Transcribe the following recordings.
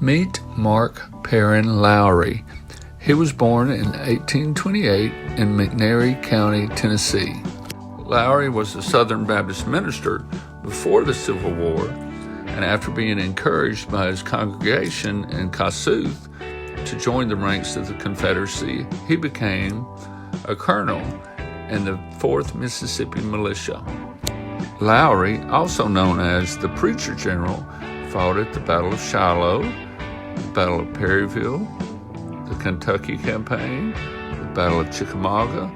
Meet Mark P Lowrey. He was born in 1828 in McNairy County, Tennessee. Lowrey was a Southern Baptist minister before the Civil War, and after being encouraged by his congregation in Kossuth to join the ranks of the Confederacy, he became a colonel in the 4th Mississippi Militia. Lowrey, also known as the Preacher General, fought at the Battle of Shiloh, the Battle of Perryville, the Kentucky Campaign, the Battle of Chickamauga,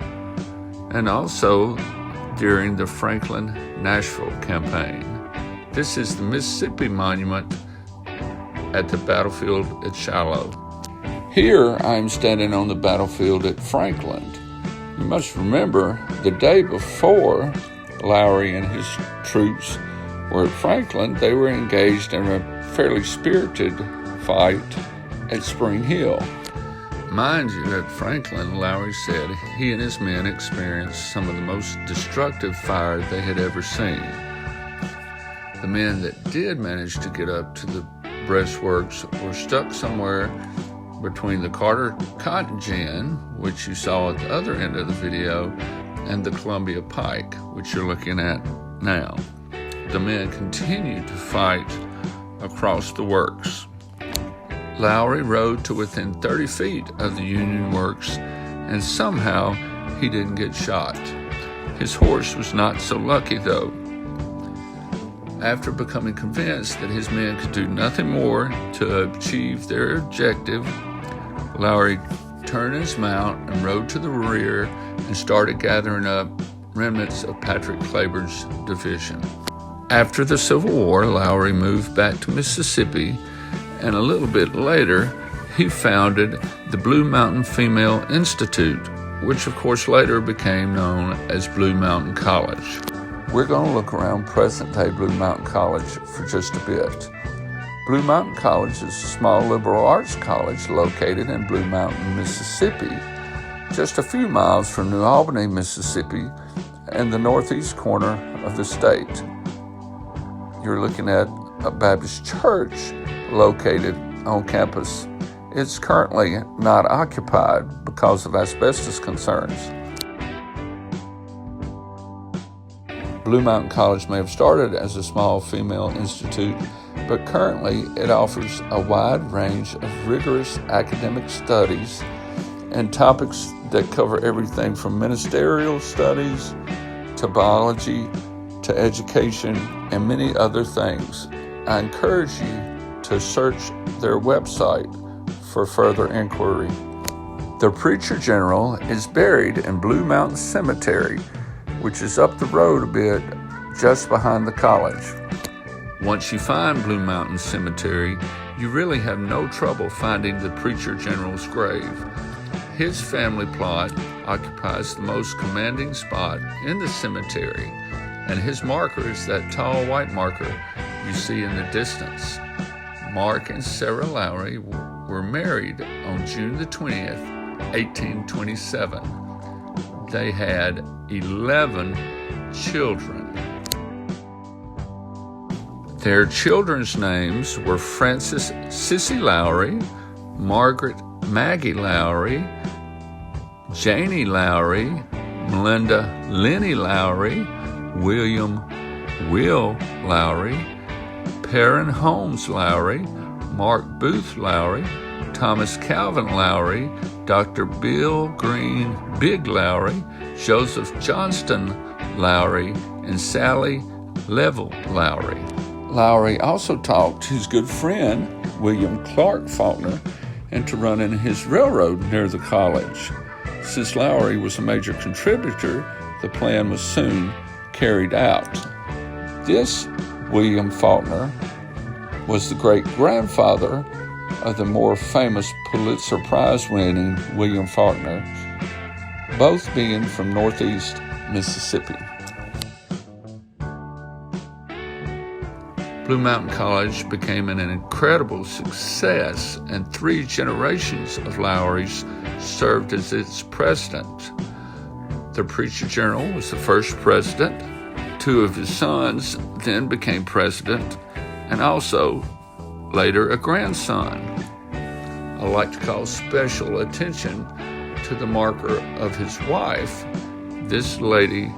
and also during the Franklin-Nashville Campaign. This is the Mississippi Monument at the battlefield at Shiloh. Here I am standing on the battlefield at Franklin. You must remember the day before Lowrey and his troops were at Franklin, they were engaged in a fairly spirited fight at Spring Hill. Mind you, at Franklin, Lowrey said he and his men experienced some of the most destructive fire they had ever seen. The men that did manage to get up to the breastworks were stuck somewhere between the Carter Cotton Gin, which you saw at the other end of the video, and the Columbia Pike, which you're looking at now. The men continued to fight across the works. Lowrey rode to within 30 feet of the Union works, and somehow he didn't get shot. His horse was not so lucky, though. After becoming convinced that his men could do nothing more to achieve their objective, Lowrey turned his mount and rode to the rear and started gathering up remnants of Patrick Cleburne's division. After the Civil War, Lowrey moved back to Mississippi, and a little bit later, he founded the Blue Mountain Female Institute, which of course later became known as Blue Mountain College. We're going to look around present-day Blue Mountain College for just a bit. Blue Mountain College is a small liberal arts college located in Blue Mountain, Mississippi, just a few miles from New Albany, Mississippi, and the northeast corner of the state. You're looking at a Baptist church located on campus. It's currently not occupied because of asbestos concerns. Blue Mountain College may have started as a small female institute, but currently it offers a wide range of rigorous academic studies and topics that cover everything from ministerial studies to biology to education and many other things. I encourage you to search their website for further inquiry. The Preacher General is buried in Blue Mountain Cemetery, which is up the road a bit, just behind the college. Once you find Blue Mountain Cemetery, you really have no trouble finding the Preacher General's grave. His family plot occupies the most commanding spot in the cemetery, and his marker is that tall white marker you see in the distance. Mark and Sarah Lowrey were married on June the 20th, 1827. They had 11 children. Their children's names were Frances Sissy Lowrey, Margaret Maggie Lowrey, Janie Lowrey, Melinda Lenny Lowrey, William Will Lowrey, Perrin Holmes Lowrey, Mark Booth Lowrey, Thomas Calvin Lowrey, Dr. Bill Green Big Lowrey, Joseph Johnston Lowrey, and Sally Level Lowrey. Lowrey also talked his good friend, William Clark Faulkner, into running his railroad near the college. Since Lowrey was a major contributor, the plan was soon carried out. This William Faulkner was the great-grandfather of the more famous Pulitzer Prize-winning William Faulkner, both being from northeast Mississippi. Blue Mountain College became an incredible success, and 3 generations of Lowreys served as its president. The Preacher General was the first president. 2 of his sons then became president, and also later a grandson. I like to call special attention to the marker of his wife. This lady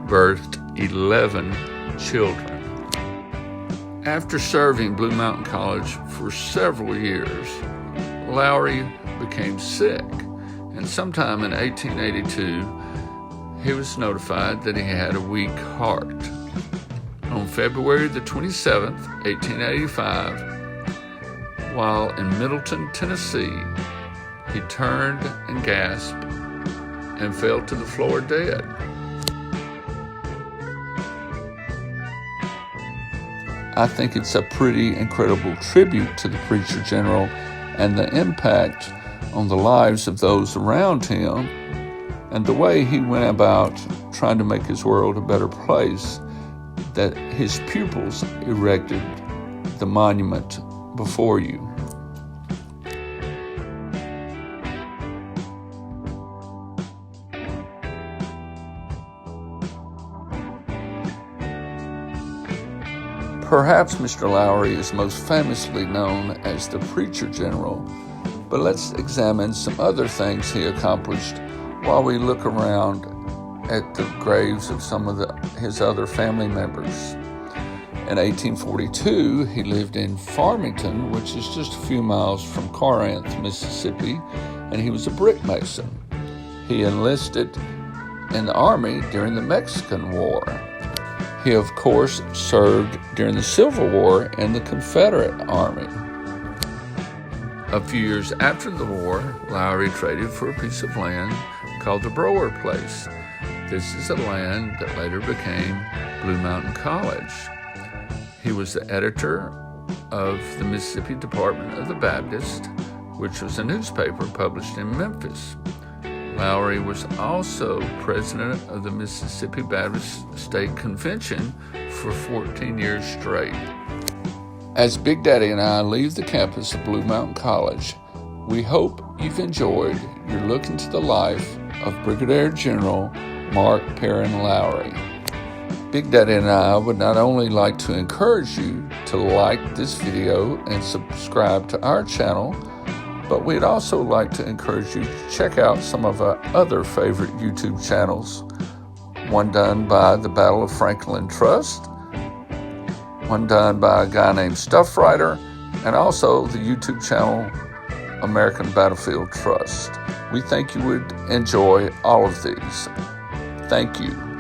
birthed 11 children. After serving Blue Mountain College for several years, Lowrey became sick, and sometime in 1882, he was notified that he had a weak heart. On February the 27th, 1885, while in Middleton, Tennessee, he turned and gasped and fell to the floor dead. I think it's a pretty incredible tribute to the Preacher General and the impact on the lives of those around him and the way he went about trying to make his world a better place, that his pupils erected the monument before you. Perhaps Mr. Lowrey is most famously known as the Preacher General, but let's examine some other things he accomplished while we look around at the graves of some of his other family members. In 1842, he lived in Farmington, which is just a few miles from Corinth, Mississippi, and he was a brick mason. He enlisted in the Army during the Mexican War. He, of course, served during the Civil War in the Confederate Army. A few years after the war, Lowrey traded for a piece of land called the Brower Place. This is the land that later became Blue Mountain College. He was the editor of the Mississippi Department of the Baptist, which was a newspaper published in Memphis. Lowrey was also president of the Mississippi Baptist State Convention for 14 years straight. As Big Daddy and I leave the campus of Blue Mountain College, we hope you've enjoyed your look into the life of Brigadier General Mark P Lowrey. Big Daddy and I would not only like to encourage you to like this video and subscribe to our channel, but we'd also like to encourage you to check out some of our other favorite YouTube channels. One done by the Battle of Franklin Trust, one done by a guy named Stuff Writer, and also the YouTube channel American Battlefield Trust. We think you would enjoy all of these. Thank you.